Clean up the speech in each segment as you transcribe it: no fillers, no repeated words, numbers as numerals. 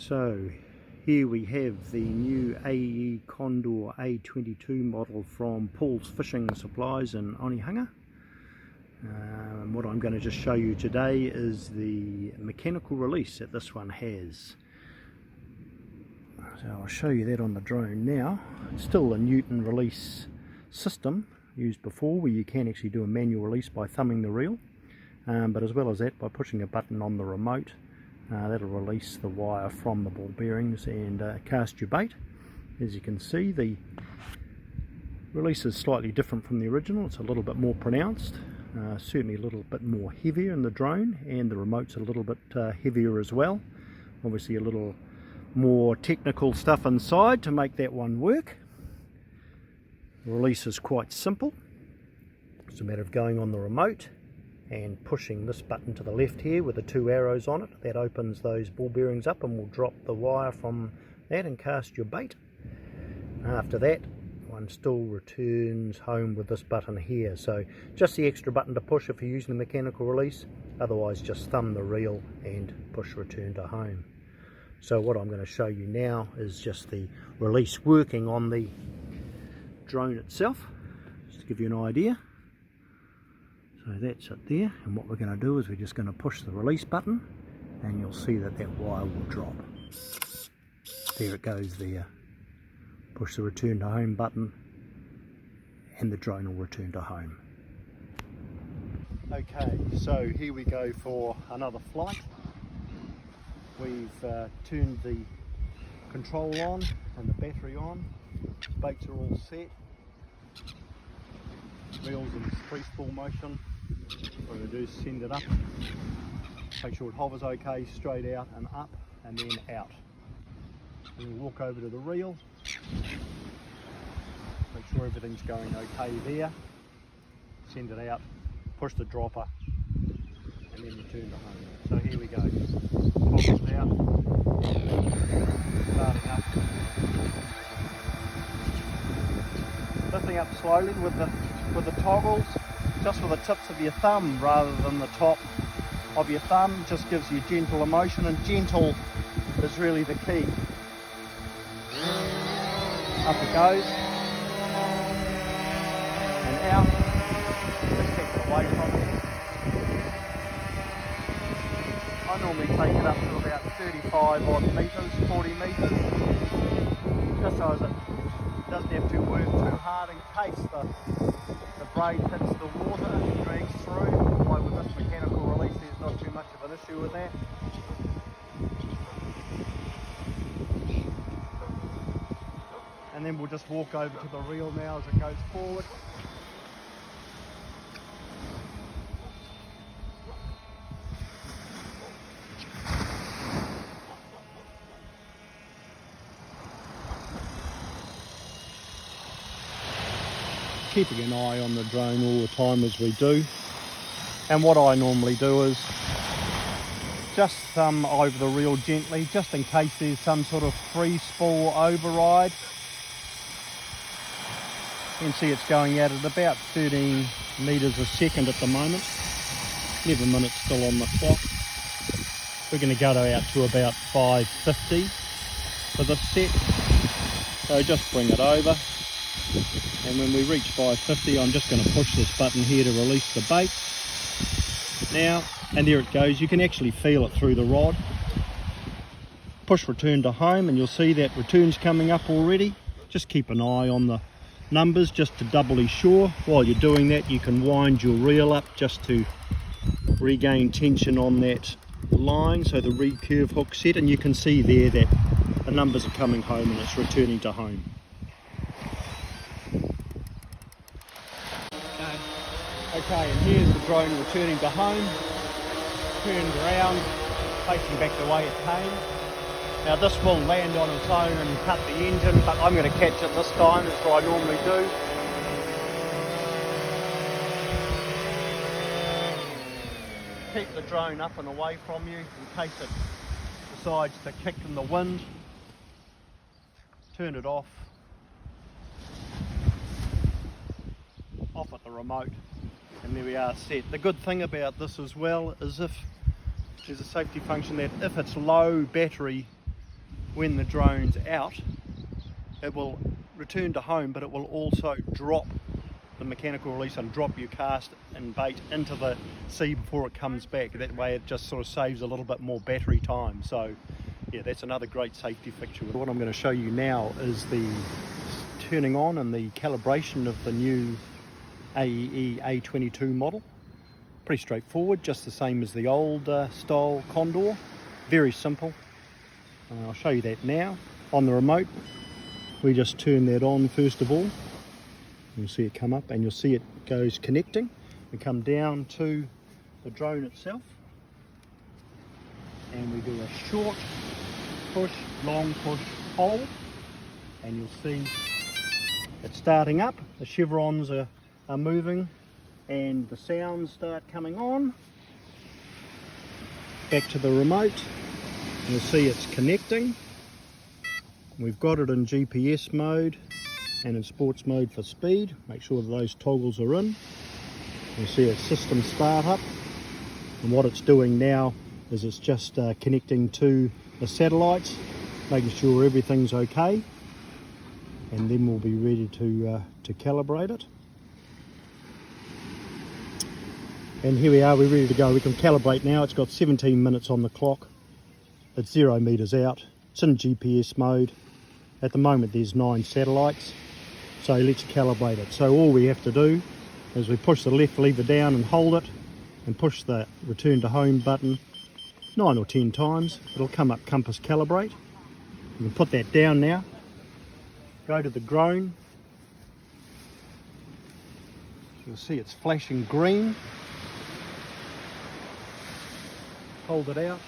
So here we have the new AEE Condor A22 model from Paul's Fishing Supplies in Onehunga. What I'm going to just show you today is the mechanical release that this one has. So I'll show you that on the drone now. It's still a Newton release system used before, where you can actually do a manual release by thumbing the reel, but as well as that, by pushing a button on the remote, that'll release the wire from the ball bearings and cast your bait. As you can see, the release is slightly different from the original. It's a little bit more pronounced, certainly a little bit more heavier in the drone, and the remote's a little bit heavier as well. Obviously a little more technical stuff inside to make that one work. The release is quite simple. It's a matter of going on the remote and pushing this button to the left here with the two arrows on it. That opens those ball bearings up and will drop the wire from that and cast your bait. After that, one still returns home with this button here. So just the extra button to push if you're using the mechanical release. Otherwise just thumb the reel and push return to home. So what I'm going to show you now is just the release working on the drone itself, just to give you an idea. So that's it there, and what we're going to do is we're just going to push the release button and you'll see that that wire will drop. There it goes there. Push the return to home button and the drone will return to home. Okay, so here we go for another flight. We've turned the control on and the battery on. Baits are all set. Reels in freefall motion. What we're going to do is send it up. Make sure it hovers okay, straight out and up, and then out. And we'll walk over to the reel. Make sure everything's going okay there. Send it out, push the dropper, and then return to home. So here we go. Toggles out. Starting up. Lifting up slowly with the toggles, just with the tips of your thumb rather than the top of your thumb. Just gives you gentle motion, and gentle is really the key. Up it goes and out. Just keep it away from it. I normally take it up to about 35 odd metres, 40 metres, just so as it doesn't have to work too hard in case the braid hits the water and drags through. Like with this mechanical release, there's not too much of an issue with that. And then we'll just walk over to the reel now as it goes forward. Keeping an eye on the drone all the time as we do, and what I normally do is just thumb over the reel gently, just in case there's some sort of free spool override. You can see it's going out at about 13 metres a second at the moment. 11 minutes still on the clock. We're going to go out to about 550 for this set, so just bring it over. And when we reach 550, I'm just going to push this button here to release the bait. Now, and there it goes. You can actually feel it through the rod. Push return to home and you'll see that return's coming up already. Just keep an eye on the numbers just to doubly sure. While you're doing that, you can wind your reel up just to regain tension on that line, so the recurve hook set, and you can see there that the numbers are coming home and it's returning to home. Okay, and here's the drone returning to home, turned around, facing back the way it came. Now this will land on its own and cut the engine, but I'm going to catch it this time, as I normally do. Keep the drone up and away from you in case it decides to kick in the wind. Turn it off at the remote. And there we are, set. The good thing about this as well is if there's a safety function that if it's low battery when the drone's out, it will return to home, but it will also drop the mechanical release and drop your cast and bait into the sea before it comes back. That way it just sort of saves a little bit more battery time. So yeah, that's another great safety feature. What I'm going to show you now is the turning on and the calibration of the new AEE A22 model. Pretty straightforward, just the same as the old style Condor. Very simple. I'll show you that now. On the remote, we just turn that on first of all. You'll see it come up and you'll see it goes connecting. We come down to the drone itself and we do a short push, long push, hold, and you'll see it's starting up. The chevrons are moving and the sounds start coming on. Back to the remote, you'll see it's connecting. We've got it in GPS mode and in sports mode for speed. Make sure that those toggles are in. You'll see its system start up, and what it's doing now is it's just connecting to the satellites, making sure everything's okay, and then we'll be ready to calibrate it. And here we are, we're ready to go. We can calibrate now. It's got 17 minutes on the clock. It's 0 meters out. It's in GPS mode. At the moment there's 9 satellites, so let's calibrate it. So all we have to do is we push the left lever down and hold it and push the return to home button 9 or 10 times. It'll come up compass calibrate. You can put that down now. Go to the drone. You'll see it's flashing green. Hold it out.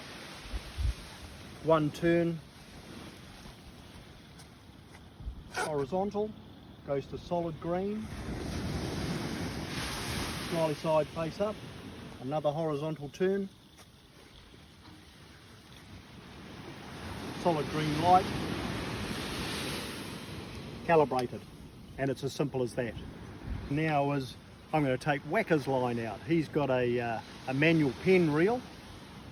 One turn. Horizontal, goes to solid green. Smiley side face up. Another horizontal turn. Solid green light. Calibrated. And it's as simple as that. Now I'm going to take Whacker's line out. He's got a manual pen reel.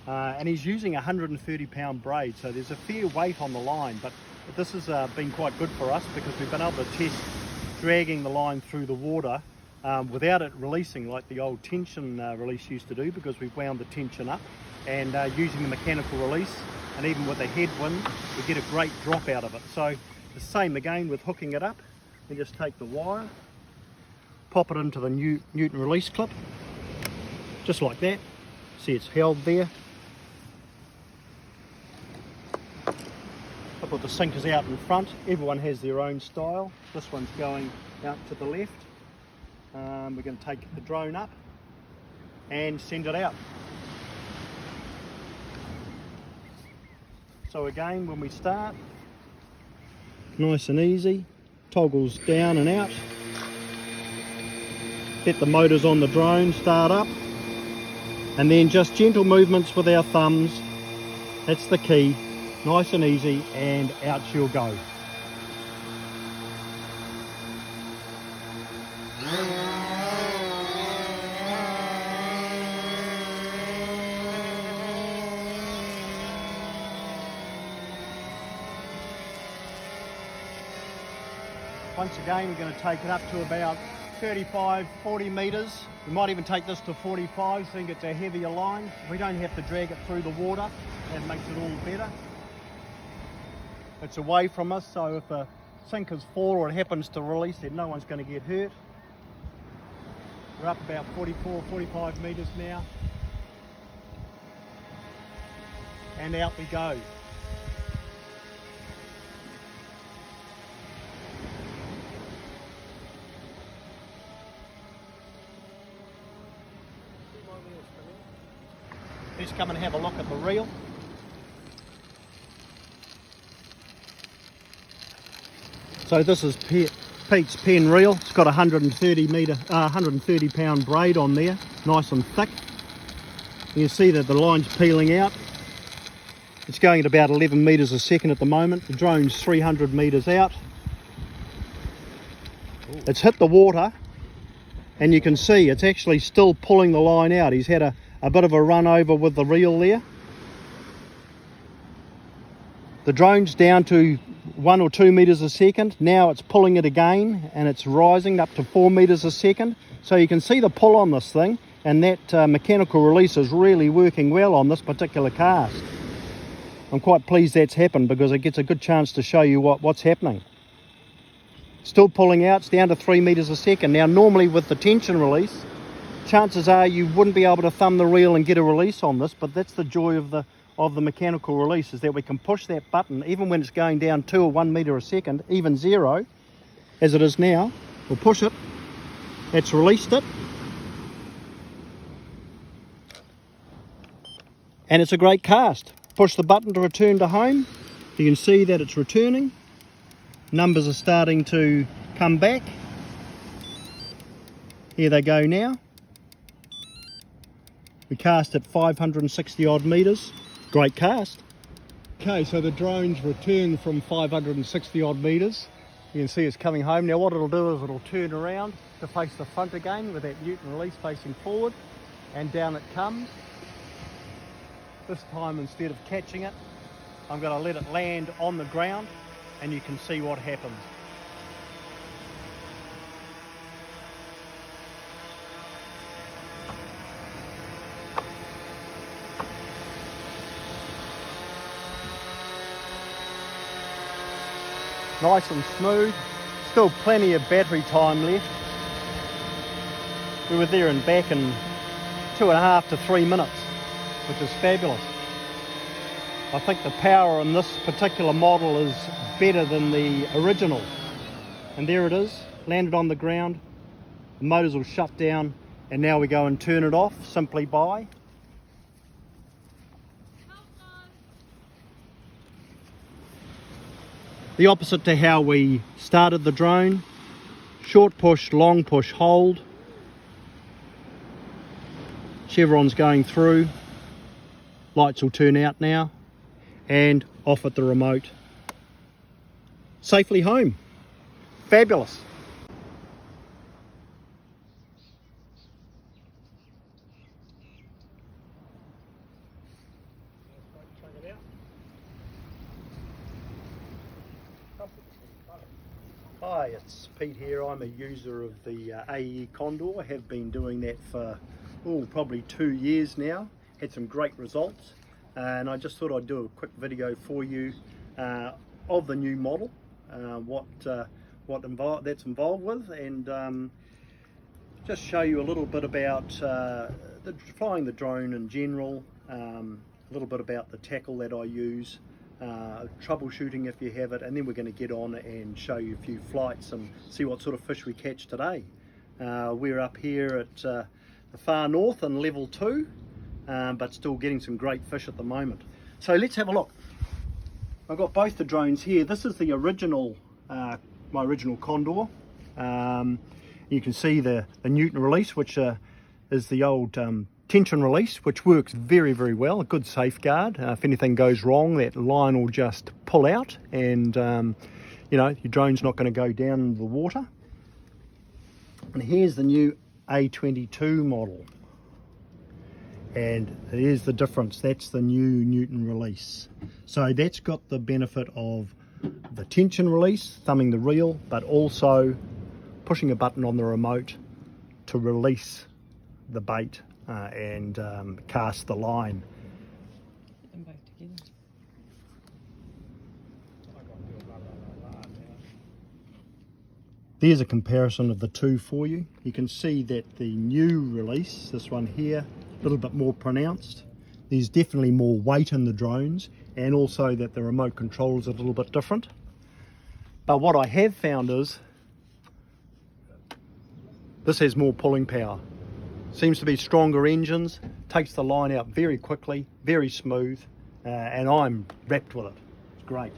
And he's using a 130-pound braid, so there's a fair weight on the line, but this has been quite good for us because we've been able to test dragging the line through the water without it releasing like the old tension release used to do, because we've wound the tension up, and using the mechanical release, and even with a headwind we get a great drop out of it. So the same again with hooking it up. We just take the wire, pop it into the Newton release clip, just like that. See, it's held there. I put the sinkers out in front. Everyone has their own style. This one's going out to the left. We're going to take the drone up and send it out. So again, when we start, nice and easy, toggles down and out. Get the motors on the drone, start up, and then just gentle movements with our thumbs. That's the key. Nice and easy, and out she'll go. Once again, we're going to take it up to about 35, 40 metres. We might even take this to 45, so it's a heavier line. We don't have to drag it through the water. That makes it all better. It's away from us, so if a sinkers fall or it happens to release, then no one's going to get hurt. We're up about 44, 45 metres now. And out we go. Let's come and have a look at the reel. So this is Pete's pen reel. It's got a 130 pound braid on there, nice and thick. You can see that the line's peeling out. It's going at about 11 metres a second at the moment. The drone's 300 metres out. It's hit the water, and you can see it's actually still pulling the line out. He's had a bit of a run over with the reel there. The drone's down to 1 or 2 meters a second. Now it's pulling it again and it's rising up to 4 meters a second. So you can see the pull on this thing, and that mechanical release is really working well on this particular cast. I'm quite pleased that's happened because it gets a good chance to show you what's happening. Still pulling out, it's down to 3 meters a second. Now normally with the tension release, chances are you wouldn't be able to thumb the reel and get a release on this, but that's the joy of the mechanical release, is that we can push that button even when it's going down 2 or 1 meter a second, even 0 as it is now. We'll push it, it's released it, and it's a great cast. Push the button to return to home. You can see that it's returning. Numbers are starting to come back. Here they go now. We cast at 560 odd meters. Great cast. Okay, so the drone's returned from 560 odd meters. You can see it's coming home. Now what it'll do is it'll turn around to face the front again with that Newton release facing forward, and down it comes. This time, instead of catching it, I'm going to let it land on the ground, and you can see what happens. Nice and smooth, still plenty of battery time left. We were there and back in 2.5 to 3 minutes, which is fabulous. I think the power in this particular model is better than the original. And there it is, landed on the ground, the motors will shut down, and now we go and turn it off simply by the opposite to how we started the drone. Short push, long push, hold. Chevron's going through. Lights will turn out now. And off at the remote. Safely home. Fabulous. Hi, it's Pete here. I'm a user of the AEE Condor. I have been doing that for probably 2 years now. Had some great results, and I just thought I'd do a quick video for you of the new model, what that's involved with, and just show you a little bit about flying the drone in general, a little bit about the tackle that I use, troubleshooting if you have it, and then we're going to get on and show you a few flights and see what sort of fish we catch today. We're up here at the far north in level 2, but still getting some great fish at the moment. So let's have a look. I've got both the drones here. This is the original, my original Condor. You can see the Newton release, which is the old tension release, which works very, very well, a good safeguard. If anything goes wrong, that line will just pull out, and you know, your drone's not going to go down in the water. And here's the new A22 model, and here's the difference. That's the new Newton release. So that's got the benefit of the tension release, thumbing the reel, but also pushing a button on the remote to release the bait and cast the line. Get them both together. There's a comparison of the two for you. You can see that the new release, this one here, a little bit more pronounced. There's definitely more weight in the drones, and also that the remote control is a little bit different. But what I have found is this has more pulling power. Seems to be stronger engines, takes the line out very quickly, very smooth, and I'm wrapped with it. It's great.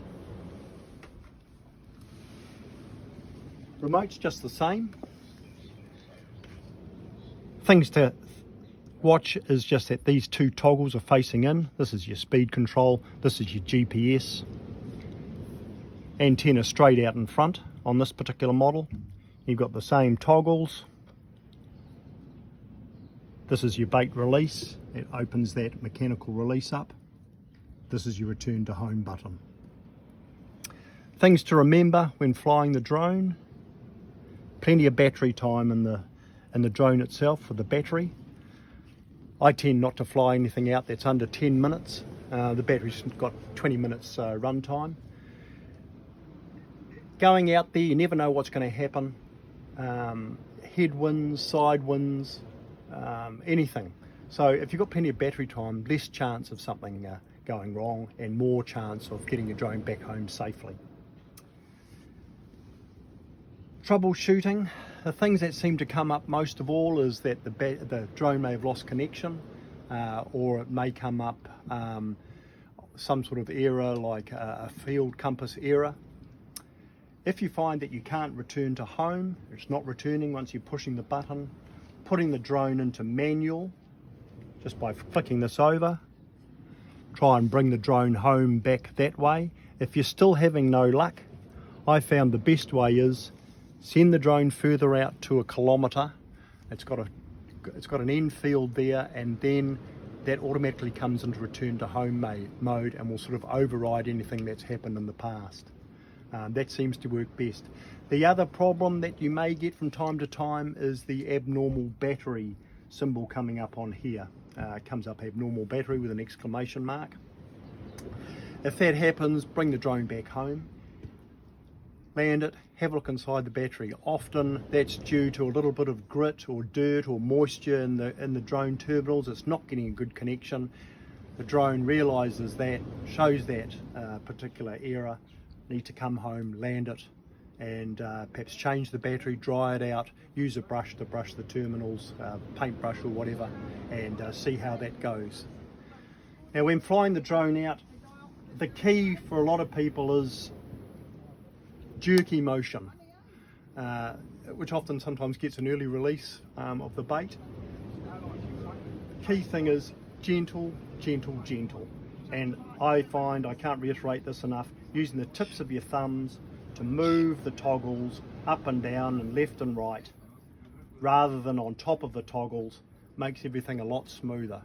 Remote's just the same. Things to watch is just that these two toggles are facing in. This is your speed control, this is your GPS. Antenna straight out in front on this particular model. You've got the same toggles. This is your bait release. It opens that mechanical release up. This is your return to home button. Things to remember when flying the drone: plenty of battery time in the drone itself for the battery. I tend not to fly anything out that's under 10 minutes. The battery's got 20 minutes run time. Going out there, you never know what's going to happen. Headwinds, side winds, anything. So if you've got plenty of battery time, less chance of something going wrong and more chance of getting your drone back home safely. Troubleshooting. The things that seem to come up most of all is that the drone may have lost connection, or it may come up some sort of error like a field compass error. If you find that you can't return to home, it's not returning once you're pushing the button, putting the drone into manual just by flicking this over, try and bring the drone home back that way. If you're still having no luck, I found the best way is send the drone further out to 1 kilometre. It's got an end field there, and then that automatically comes into return to home mode and will sort of override anything that's happened in the past. That seems to work best. The other problem that you may get from time to time is the abnormal battery symbol coming up on here. It comes up abnormal battery with an exclamation mark. If that happens, bring the drone back home, land it, have a look inside the battery. Often that's due to a little bit of grit or dirt or moisture in the drone terminals. It's not getting a good connection. The drone realizes that, shows that particular error. Need to come home, land it, and perhaps change the battery, dry it out, use a brush to brush the terminals, paintbrush or whatever, and see how that goes. Now, when flying the drone out, the key for a lot of people is jerky motion, which often sometimes gets an early release of the bait. Key thing is gentle, gentle, gentle. And I find, I can't reiterate this enough, using the tips of your thumbs to move the toggles up and down and left and right, rather than on top of the toggles, makes everything a lot smoother.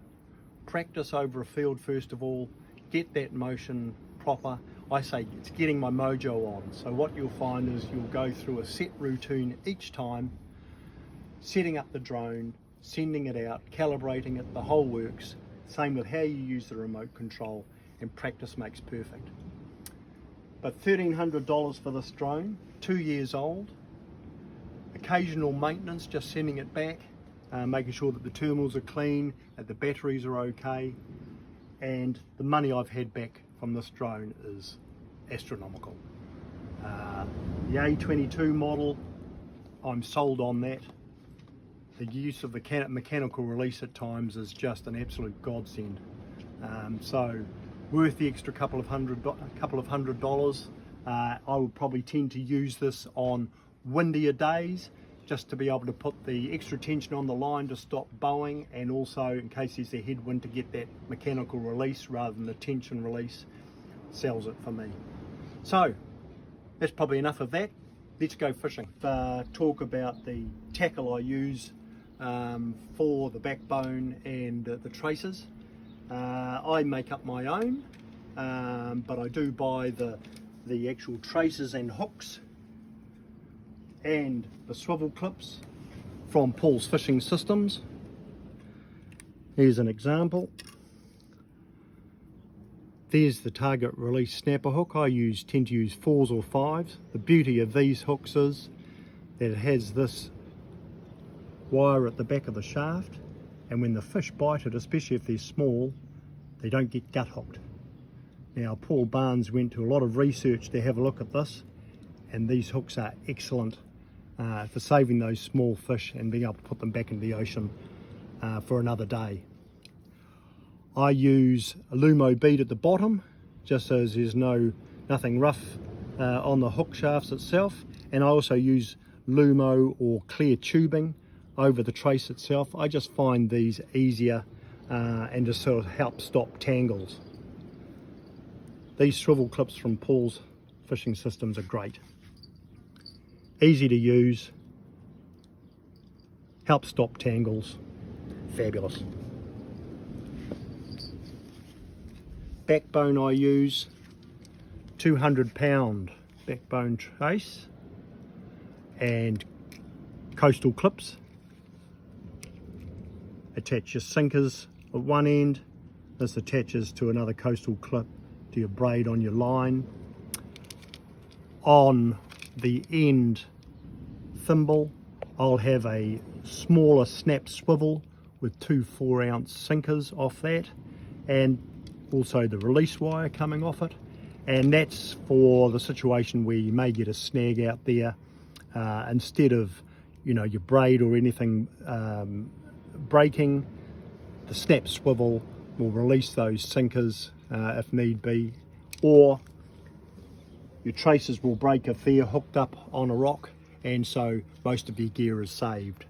Practice over a field first of all, get that motion proper. I say it's getting my mojo on. So what you'll find is you'll go through a set routine each time, setting up the drone, sending it out, calibrating it, the whole works. Same with how you use the remote control, and practice makes perfect. But $1,300 for this drone, 2 years old, occasional maintenance, just sending it back, making sure that the terminals are clean, that the batteries are okay, and the money I've had back from this drone is astronomical. The A22 model, I'm sold on that. The use of the mechanical release at times is just an absolute godsend. So worth the extra couple of hundred dollars. I would probably tend to use this on windier days, just to be able to put the extra tension on the line to stop bowing, and also in case there's a headwind to get that mechanical release rather than the tension release. Sells it for me. So that's probably enough of that. Let's go fishing. Talk about the tackle I use for the backbone and the traces. I make up my own, but I do buy the actual traces and hooks and the swivel clips from Paul's Fishing Systems. Here's an example. There's the target release snapper hook. I tend to use 4s or 5s. The beauty of these hooks is that it has this wire at the back of the shaft, and when the fish bite it, especially if they're small, they don't get gut hooked. Now, Paul Barnes went to a lot of research to have a look at this, and these hooks are excellent for saving those small fish and being able to put them back into the ocean for another day. I use a Lumo bead at the bottom, just so there's nothing rough on the hook shafts itself, and I also use Lumo or clear tubing over the trace itself. I just find these easier and just sort of help stop tangles. These swivel clips from Paul's Fishing Systems are great. Easy to use, help stop tangles, fabulous. Backbone I use, 200 pound backbone trace, and coastal clips. Attach your sinkers at one end. This attaches to another coastal clip to your braid on your line. On the end thimble, I'll have a smaller snap swivel with two 4-ounce sinkers off that, and also the release wire coming off it. And that's for the situation where you may get a snag out there. Instead of, you know, your braid or anything breaking, the snap swivel will release those sinkers if need be, or your traces will break if they're hooked up on a rock, and so most of your gear is saved.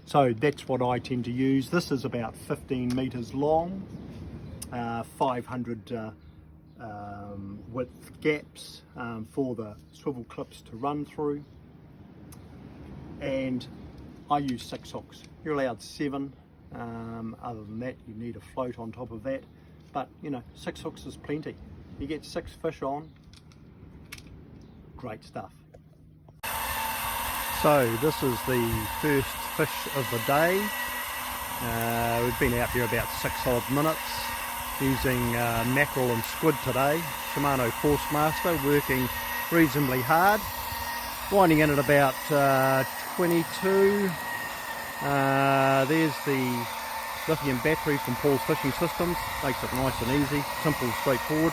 So that's what I tend to use. This is about 15 meters long, 500 width gaps for the swivel clips to run through, and I use 6 hooks. You're allowed 7. Other than that, you need a float on top of that, but you know, 6 hooks is plenty. You get 6 fish on, great stuff. So this is the first fish of the day. We've been out here about 6 odd minutes using mackerel and squid today. Shimano Forcemaster, working reasonably hard, winding in at about 22. There's the lithium battery from Paul's Fishing Systems, makes it nice and easy, simple, straightforward.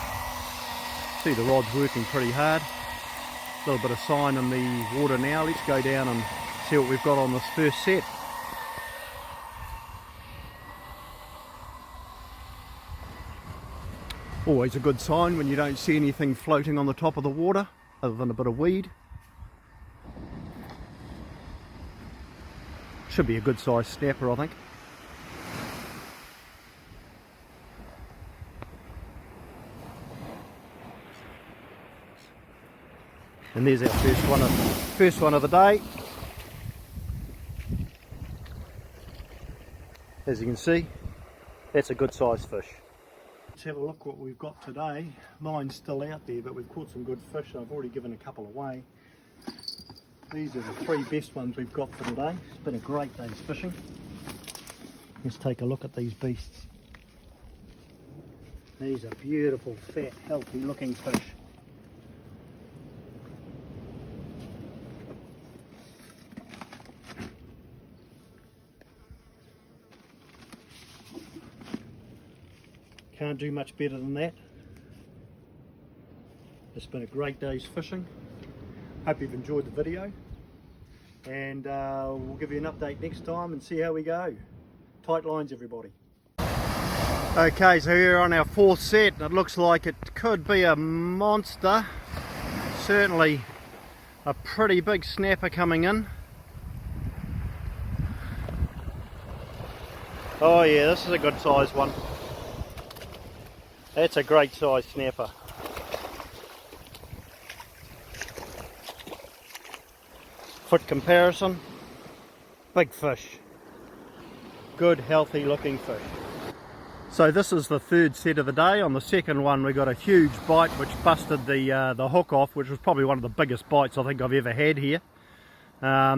See the rod's working pretty hard. A little bit of sign in the water now. Let's go down and see what we've got on this first set. Always a good sign when you don't see anything floating on the top of the water other than a bit of weed. Should be a good sized snapper, I think. And there's our first one of the day. As you can see, that's a good sized fish. Let's have a look what we've got today. Line's still out there, but we've caught some good fish. I've already given a couple away. These are the 3 best ones we've got for today. It's been a great day's fishing. Let's take a look at these beasts. These are beautiful, fat, healthy looking fish. Can't do much better than that. It's been a great day's fishing. Hope you've enjoyed the video, and we'll give you an update next time and see how we go. Tight lines, everybody. Okay, so here on our 4th set, it looks like it could be a monster. Certainly a pretty big snapper coming in. Oh yeah, this is a good sized one. That's a great size snapper. Foot comparison, big fish. Good, healthy looking fish. So this is the 3rd set of the day. On the 2nd one we got a huge bite which busted the hook off, which was probably one of the biggest bites I think I've ever had here.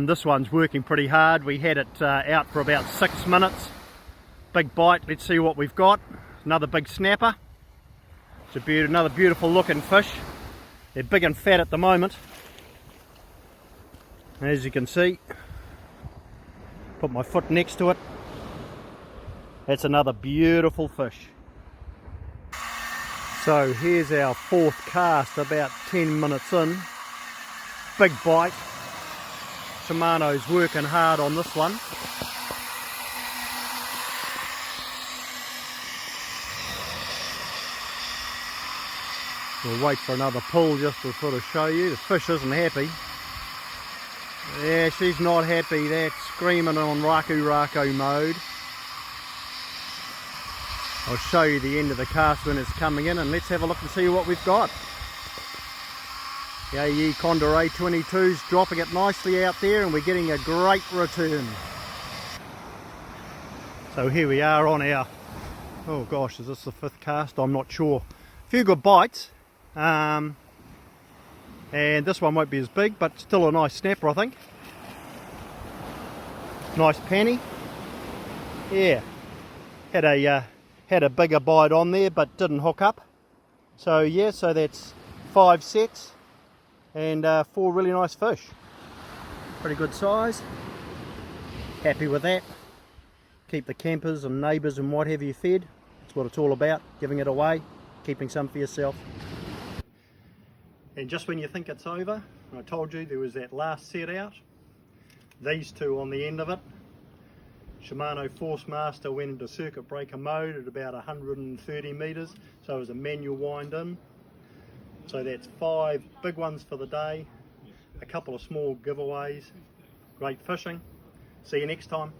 This one's working pretty hard. We had it out for about 6 minutes. Big bite. Let's see what we've got. Another big snapper. It's another beautiful looking fish. They're big and fat at the moment. As you can see, put my foot next to it. That's another beautiful fish. So here's our 4th cast, about 10 minutes in. Big bite. Shimano's working hard on this one. We'll wait for another pull just to sort of show you. The fish isn't happy. Yeah, she's not happy. That's screaming on Raku mode. I'll show you the end of the cast when it's coming in, and let's have a look and see what we've got. The AEE Condor A22's dropping it nicely out there, and we're getting a great return. So here we are on our, oh gosh, is this the 5th cast? I'm not sure. A few good bites. And this one won't be as big, but still a nice snapper, I think. Nice panny. Yeah, had a bigger bite on there, but didn't hook up. So yeah, so that's 5 sets and 4 really nice fish. Pretty good size. Happy with that. Keep the campers and neighbours and what have you fed. That's what it's all about, giving it away, keeping some for yourself. And just when you think it's over, I told you there was that last set out, these two on the end of it. Shimano Force Master went into circuit breaker mode at about 130 metres, so it was a manual wind in. So that's 5 big ones for the day, a couple of small giveaways. Great fishing. See you next time.